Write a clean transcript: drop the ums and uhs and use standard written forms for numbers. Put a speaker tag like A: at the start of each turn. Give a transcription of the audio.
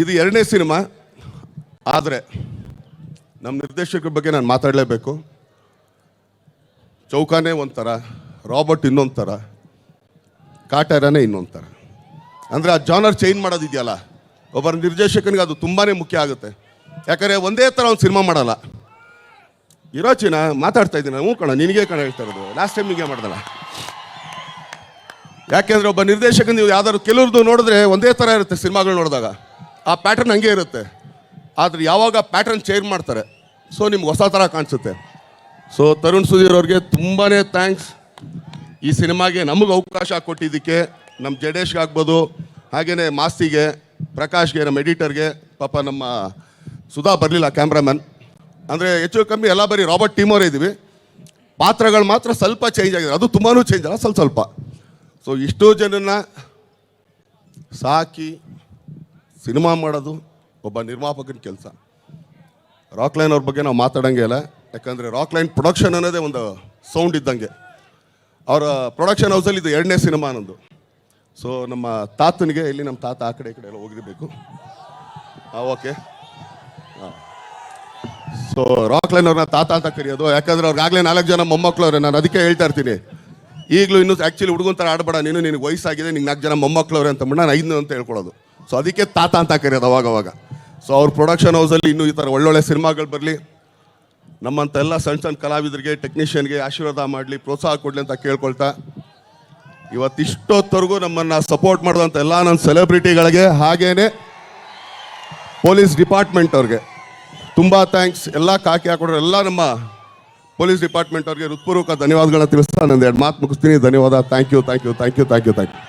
A: ಇದು ಎರಡನೇ ಸಿನಿಮಾ. ಆದರೆ ನಮ್ಮ ನಿರ್ದೇಶಕರ ಬಗ್ಗೆ ನಾನು ಮಾತಾಡಲೇಬೇಕು. ಚೌಕಾನೇ ಒಂಥರ, ರಾಬರ್ಟ್ ಇನ್ನೊಂದು ಥರ, ಕಾಟೇರನೇ ಇನ್ನೊಂದು ಥರ. ಅಂದರೆ ಆ ಜಾನರ್ ಚೇಂಜ್ ಮಾಡೋದಿದೆಯಲ್ಲ, ಒಬ್ಬರ ನಿರ್ದೇಶಕನಿಗೆ ಅದು ತುಂಬಾ ಮುಖ್ಯ ಆಗುತ್ತೆ. ಯಾಕಂದರೆ ಒಂದೇ ಥರ ಒಂದು ಸಿನಿಮಾ ಮಾಡಲ್ಲ. ಇರೋಚಿನ ಮಾತಾಡ್ತಾ ಇದ್ದೀನಿ ನಾನು, ಕಣ ನಿನಗೆ ಕಣ ಹೇಳ್ತಾ ಇರೋದು. ಲಾಸ್ಟ್ ಟೈಮ್ ನಿಮಗೆ ಮಾಡ್ದಲ್ಲ. ಯಾಕೆಂದರೆ ಒಬ್ಬ ನಿರ್ದೇಶಕ ನೀವು ಯಾವ್ದಾದ್ರು ಕೆಲವ್ರದ್ದು ನೋಡಿದ್ರೆ ಒಂದೇ ಥರ ಇರುತ್ತೆ ಸಿನಿಮಾಗಳು ನೋಡಿದಾಗ, ಆ ಪ್ಯಾಟರ್ನ್ ಹಂಗೆ ಇರುತ್ತೆ. ಆದರೆ ಯಾವಾಗ ಪ್ಯಾಟರ್ನ್ ಚೇಂಜ್ ಮಾಡ್ತಾರೆ, ಸೊ ನಿಮ್ಗೆ ಹೊಸ ಥರ ಕಾಣಿಸುತ್ತೆ. ಸೊ ತರುಣ್ ಸುಧೀರ್ ಅವ್ರಿಗೆ ತುಂಬಾ ಥ್ಯಾಂಕ್ಸ್. ಈ ಸಿನಿಮಾಗೆ ನಮಗೆ ಅವಕಾಶ ಕೊಟ್ಟಿದ್ದಕ್ಕೆ, ನಮ್ಮ ಜಡೇಶ್ಗೆ ಆಗ್ಬೋದು, ಹಾಗೆಯೇ ಮಾಸ್ತಿಗೆ, ಪ್ರಕಾಶ್ಗೆ, ನಮ್ಮ ಎಡಿಟರ್ಗೆ, ಪಾಪ ನಮ್ಮ ಸುಧಾ ಬರಲಿಲ್ಲ ಕ್ಯಾಮ್ರಾಮನ್. ಅಂದರೆ ಹೆಚ್ಚು ಕಮ್ಮಿ ಎಲ್ಲ ಬರೀ ರಾಬರ್ಟ್ ಟೀಮ್ ಅವರೇ ಇದ್ದೀವಿ. ಪಾತ್ರಗಳು ಮಾತ್ರ ಸ್ವಲ್ಪ ಚೇಂಜ್ ಆಗಿದೆ, ಅದು ತುಂಬಾ ಚೇಂಜ್ ಅಲ್ಲ, ಸ್ವಲ್ಪ. ಸೊ ಇಷ್ಟೋ ಜನನ್ನ ಸಾಕಿ ಸಿನಿಮಾ ಮಾಡೋದು ಒಬ್ಬ ನಿರ್ಮಾಪಕನ ಕೆಲಸ. ರಾಕ್ಲೈನ್ ಅವ್ರ ಬಗ್ಗೆ ನಾವು ಮಾತಾಡೋಂಗೆ ಇಲ್ಲ. ಯಾಕಂದರೆ ರಾಕ್ಲೈನ್ ಪ್ರೊಡಕ್ಷನ್ ಅನ್ನೋದೇ ಒಂದು ಸೌಂಡ್ ಇದ್ದಂಗೆ. ಅವರ ಪ್ರೊಡಕ್ಷನ್ ಹೌಸಲ್ಲಿ ಇದು ಎರಡನೇ ಸಿನಿಮಾ ಅನ್ನೋದು. ಸೊ ನಮ್ಮ ತಾತನಿಗೆ, ಇಲ್ಲಿ ನಮ್ಮ ತಾತ ಆ ಕಡೆ ಈ ಕಡೆ ಎಲ್ಲ ಹೋಗಿರಬೇಕು. ಓಕೆ. ಸೊ ರಾಕ್ಲೈನ್ ಅವ್ರನ್ನ ತಾತ ಅಂತ ಕರೆಯೋದು, ಯಾಕಂದರೆ ಅವ್ರಿಗಾಗಲೇ 4 ಜನ ಮೊಮ್ಮಕ್ಕಳು ಅವ್ರೆ. ನಾನು ಅದಕ್ಕೆ ಹೇಳ್ತಾ ಇರ್ತೀನಿ, ಈಗಲೂ ಇನ್ನೂ ಆ್ಯಕ್ಚುಲಿ ಹುಡುಗನ ಥರ ಆಡಬೇಡ ನೀನು, ನಿನಗೆ ವಯಸ್ಸಾಗಿದೆ, ನಿಂಗೆ 4 ಜನ ಮೊಮ್ಮಕ್ಕಳು ಅವ್ರೆ ಅಂತಂದ್ಬಿಟ್ಟು ನಾನು 5 ಅಂತ ಹೇಳ್ಕೊಳ್ಳೋದು. ಸೊ ಅದಕ್ಕೆ ತಾತ ಅಂತ ಕರೆಯೋದು ಅವಾಗವಾಗ. ಸೊ ಅವ್ರ ಪ್ರೊಡಕ್ಷನ್ ಹೌಸಲ್ಲಿ ಇನ್ನೂ ಈ ಥರ ಒಳ್ಳೊಳ್ಳೆ ಸಿನಿಮಾಗಳು ಬರಲಿ, ನಮ್ಮಂಥ ಎಲ್ಲ ಸಣ್ಣ ಸಣ್ಣ ಕಲಾವಿದರಿಗೆ, ಟೆಕ್ನಿಷಿಯನ್ಗೆ ಆಶೀರ್ವಾದ ಮಾಡಲಿ, ಪ್ರೋತ್ಸಾಹ ಕೊಡಲಿ ಅಂತ ಕೇಳ್ಕೊಳ್ತಾ, ಇವತ್ತಿಷ್ಟೊತ್ತವರೆಗೂ ನಮ್ಮನ್ನು ಸಪೋರ್ಟ್ ಮಾಡಿದಂಥ ಎಲ್ಲ ನನ್ನ ಸೆಲೆಬ್ರಿಟಿಗಳಿಗೆ, ಹಾಗೇನೆ ಪೊಲೀಸ್ ಡಿಪಾರ್ಟ್ಮೆಂಟ್ ಅವ್ರಿಗೆ ತುಂಬ ಥ್ಯಾಂಕ್ಸ್. ಎಲ್ಲ ಕಾಕಿ ಹಾಕೊಡ್ರೆ ಎಲ್ಲ ನಮ್ಮ ಪೊಲೀಸ್ ಡಿಪಾರ್ಟ್ಮೆಂಟ್ ಅವ್ರಿಗೆ ಹೃತ್ಪೂರ್ವಕ ಧನ್ಯವಾದಗಳನ್ನ ತಿಳಿಸ್ತಾ ನಂದು 2 ಮಾತು ಮುಗಿಸ್ತೀನಿ. ಧನ್ಯವಾದ. Thank you.